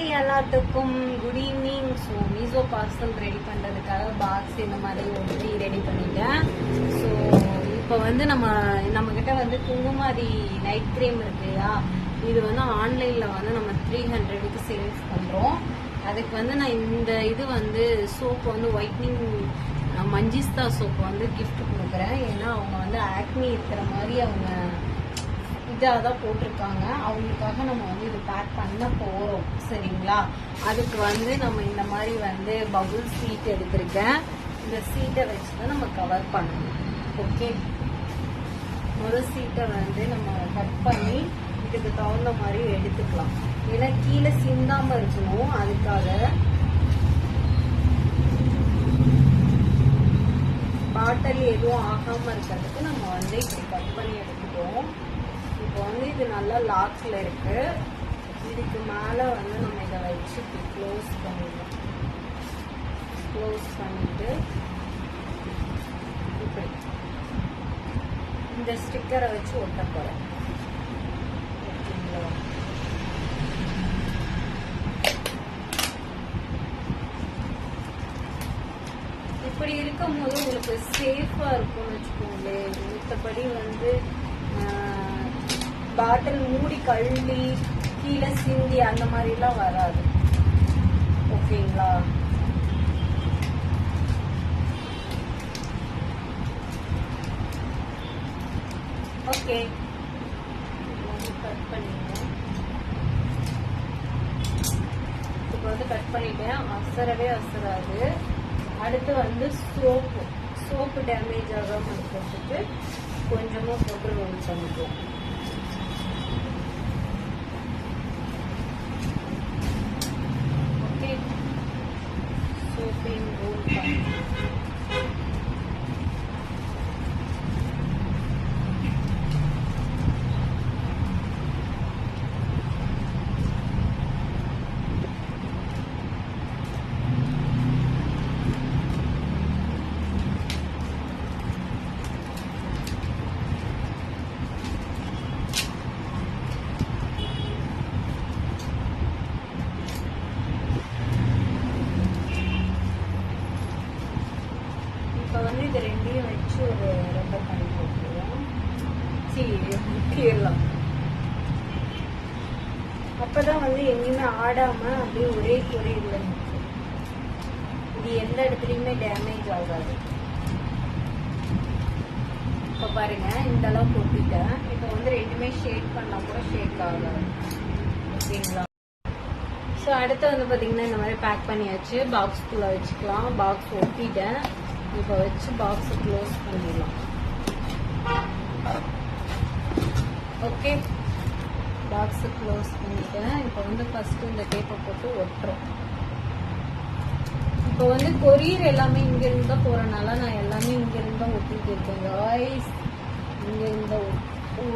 Hi எல்லாத்துக்கும் good evening. So Meesho parcel ready பண்ணுறதுக்காக box இந்த மாதிரி ஒட்டி ரெடி பண்ணிட்டேன். ஸோ இப்போ வந்து நம்மக்கிட்ட வந்து குங்குமாதி நைட் க்ரீம் இருக்கு இல்லையா, இது வந்து ஆன்லைனில் வந்து நம்ம 300க்கு சேல்ஸ் பண்ணுறோம். அதுக்கு வந்து நான் இந்த இது வந்து சோப்பு வந்து ஒயிட்னிங் மஞ்சிஸ்தா சோப்பு வந்து கிஃப்ட் கொடுக்குறேன். ஏன்னா அவங்க வந்து ஆக்னி இருக்கிற மாதிரி அவங்க இதாக தான் போட்டிருக்காங்க. அவங்களுக்காக நம்ம வந்து இது பேக் பண்ண போகிறோம். சரிங்களா? அதுக்கு வந்து நம்ம இந்த மாதிரி வந்து பபுள் சீட் எடுத்திருக்கேன். இந்த சீட்டை வச்சு தான் நம்ம கவர் பண்ணணும். ஓகே, ஒரு சீட்டை வந்து நம்ம கட் பண்ணி இதுக்கு தகுந்த மாதிரி எடுத்துக்கலாம். ஏன்னா கீழே சிந்தாமல் இருக்கணும். அதுக்காக பாட்டில் எதுவும் ஆகாமல் இருக்கிறதுக்கு நம்ம வந்து இப்படி கட் பண்ணி எடுத்துட்டோம். இப்போ வந்து இது நல்லா லாக்ல இருக்கு. இதுக்கு மேலே வந்து நம்ம இதை வச்சு க்ளோஸ் பண்ணிடலாம். க்ளோஸ் பண்ணிட்டு இப்படி இந்த ஸ்டிக்கரை வச்சு ஒட்ட போறோம். ஓகேங்களா? இப்படி இருக்கும்போது உங்களுக்கு சேஃபா இருக்கும்னு வச்சுக்கோங்களேன். மற்றபடி வந்து பாட்டில் மூடி கழுவி கீழே சிந்தி அந்த மாதிரிலாம் வராது. ஓகேங்களா? ஓகே, கட் பண்ணிட்டேன். இப்போ வந்து கட் பண்ணிட்டேன். அசரவே அசராது. அடுத்து வந்து சோப்பு டேமேஜ் ஆகாமல் இருக்கிறதுக்கு கொஞ்சமாக போட்டு ரோல் பண்ணிக்குவோம். ஓகே, சோப்பையும் ரோல் பண்ணி இது ரெண்டையும் வச்சு ஒரு ரப்பர் பண்ணி போட்டுருவோம். கீழலாம். அப்பதான் வந்து எங்கேயுமே ஆடாம அப்படியே ஒரே இதுல நிற்கும். இது எந்த இடத்துலயுமே டேமேஜ் ஆகாது. இப்ப பாருங்க, இந்த அளவு போட்டுட்டேன். இப்ப வந்து ரெண்டுமே ஷேக் பண்ணா கூட ஷேக் ஆகாது. ஓகேங்களா? ஸோ அடுத்து வந்து பாத்தீங்கன்னா இந்த மாதிரி பேக் பண்ணியாச்சு. பாக்ஸ்குள்ள வச்சுக்கலாம். பாக்ஸ் ஒட்டிட்டேன். இப்போ வச்சு பாக்ஸை க்ளோஸ் பண்ணிடலாம். ஓகே, பாக்ஸை க்ளோஸ் பண்ணிட்டேன். இப்போ வந்து ஃபர்ஸ்ட் இந்த டேப்பை போட்டு ஒட்டுறோம். இப்போ வந்து கொரியர் எல்லாமே இங்கிருந்து தான் போறதுனால நான் எல்லாமே இங்கிருந்து தான் ஒட்டிட்டு இருக்கேன். காய்ஸ், இங்கிருந்து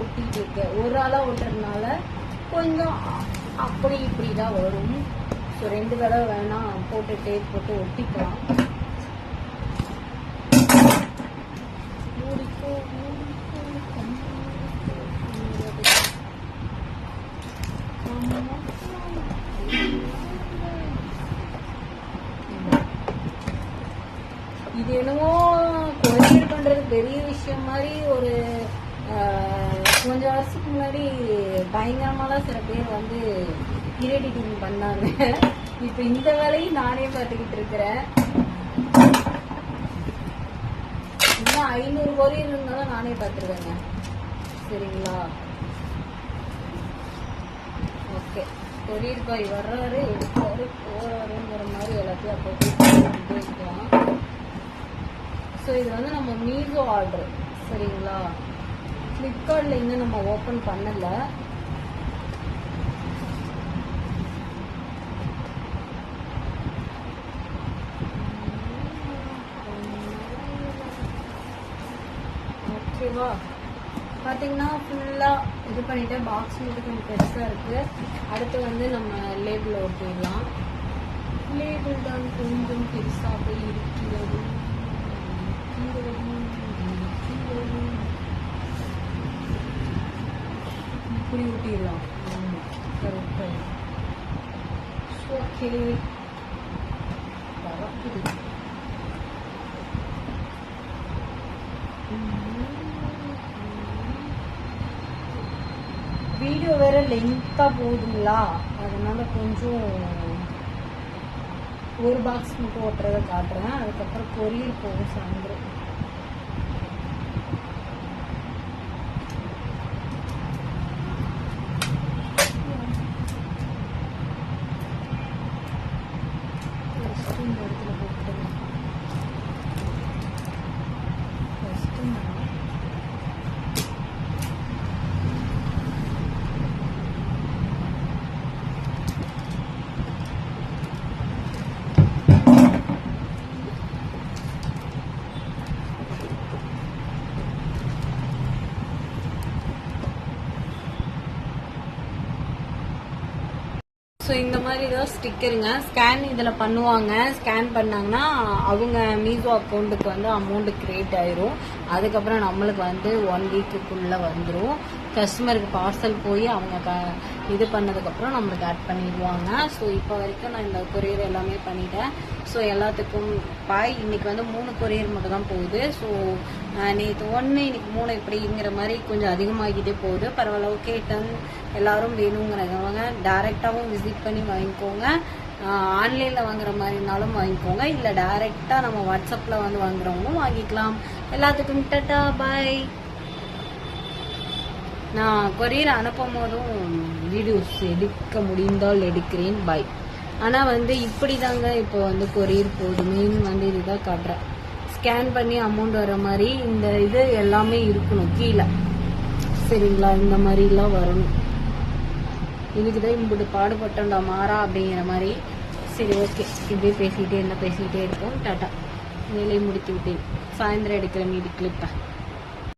ஒட்டிட்டு இருக்கேன். ஒரு ஆளா ஒட்டுறதுனால கொஞ்சம் அப்படி இப்படி தான் வரும். ஸோ 2 தடவை வேணா போட்டு டேப் போட்டு ஒட்டிக்கலாம். இது என்னமோ கொரியர் பண்றது பெரிய விஷயம் மாதிரி ஒரு கொஞ்சம் வருஷத்துக்கு முன்னாடி பயங்கரமாலாம் சில பேர் வந்து எடிட்டிங் பண்ணாங்க. இப்ப இந்த வேலையும் நானே பார்த்துக்கிட்டு இருக்கிறேன். இன்னும் 500 கொரியர் இருந்தாலும் நானே பார்த்துருவேங்க. சரிங்களா? ஓகே, கொரியர் பாய் வர்றாரு, எடுப்பாரு, போறாருங்கிற மாதிரி எல்லாத்தையும் அப்போ இருக்கலாம். ஸோ இது வந்து நம்ம மீஷோ ஆர்டர். சரிங்களா? ஃப்ளிப்கார்ட்ல இன்னும் நம்ம ஓப்பன் பண்ணல. ஓகேவா? பார்த்தீங்கன்னா ஃபுல்லாக இது பண்ணிட்டு பாக்ஸ் மட்டும் கொஞ்சம் பெருசாக இருக்கு. அடுத்து வந்து நம்ம லேபிள் ஒட்டிடலாம். லேபிள் தான் கொஞ்சம் பெருசாக இருக்கிறது. இப்படி ஊட்டிடலாம். கரெக்டாக. So okay. வீடியோ வேற லென்த்தா போகுதுங்களா, அதனால கொஞ்சம் ஒரு பாக்ஸ் மட்டும் ஓட்டுறதை காட்டுறேன். அதுக்கப்புறம் கொரியர் போகும் சாயந்தரம். இந்த இடத்துல போட்டுருங்க. ஸோ இந்த மாதிரி தான் ஸ்டிக்கருங்க. ஸ்கேன் இதில் பண்ணுவாங்க. ஸ்கேன் பண்ணாங்கன்னா அவங்க மீஷோ அக்கௌண்ட்டுக்கு வந்து அமௌண்ட்டு கிரியேட் ஆயிரும். அதுக்கப்புறம் நம்மளுக்கு வந்து 1 வீக்குக்குள்ளே வந்துடும். கஸ்டமருக்கு பார்சல் போய் அவங்க இது பண்ணதுக்கப்புறம் நம்மளுக்கு ஆட் பண்ணிடுவாங்க. ஸோ இப்போ வரைக்கும் நான் இந்த கொரியர் எல்லாமே பண்ணிட்டேன். ஸோ எல்லாத்துக்கும் பாய். இன்னைக்கு வந்து 3 கொரியர் மட்டும் தான் போகுது. ஸோ நேற்று 1 இன்னைக்கு 3 இப்படிங்கிற மாதிரி கொஞ்சம் அதிகமாகிட்டே போகுது. பரவாயில்ல, ஓகே டன். எல்லாரும் வேணுங்கிறவங்க டைரெக்டாகவும் விசிட் பண்ணி வாங்கிக்கோங்க. ஆன்லைனில் வாங்குற மாதிரினாலும் வாங்கிக்கோங்க, இல்லை டைரெக்டாக நம்ம வாட்ஸ்அப்பில் வந்து வாங்குறவங்களும் வாங்கிக்கலாம். எல்லாத்துக்கும் டட்டா பாய். நான் கொரியர் அனுப்பும் போதும் வீடியோஸ் எடுக்க முடிந்தால் எடுக்கிறேன். பாய். ஆனால் வந்து இப்படி தாங்க இப்போ வந்து கொரியர் போதுமேன்னு வந்து இதுதான் காட்டுறேன். ஸ்கேன் பண்ணி அமௌண்ட் வர மாதிரி இந்த இது எல்லாமே இருக்கணும் கீழே, சரிங்களா? இந்த மாதிரிலாம் வரணும். இதுக்குதான் இப்படி பாடுபட்டோம்டா மாறா அப்படிங்கிற மாதிரி. சரி, ஓகே. இப்படியே பேசிக்கிட்டே இருப்போம். டாட்டா. வேலையை முடித்து விட்டேன். சாயந்தரம் எடுக்கிற மீதி கிளிப்பை.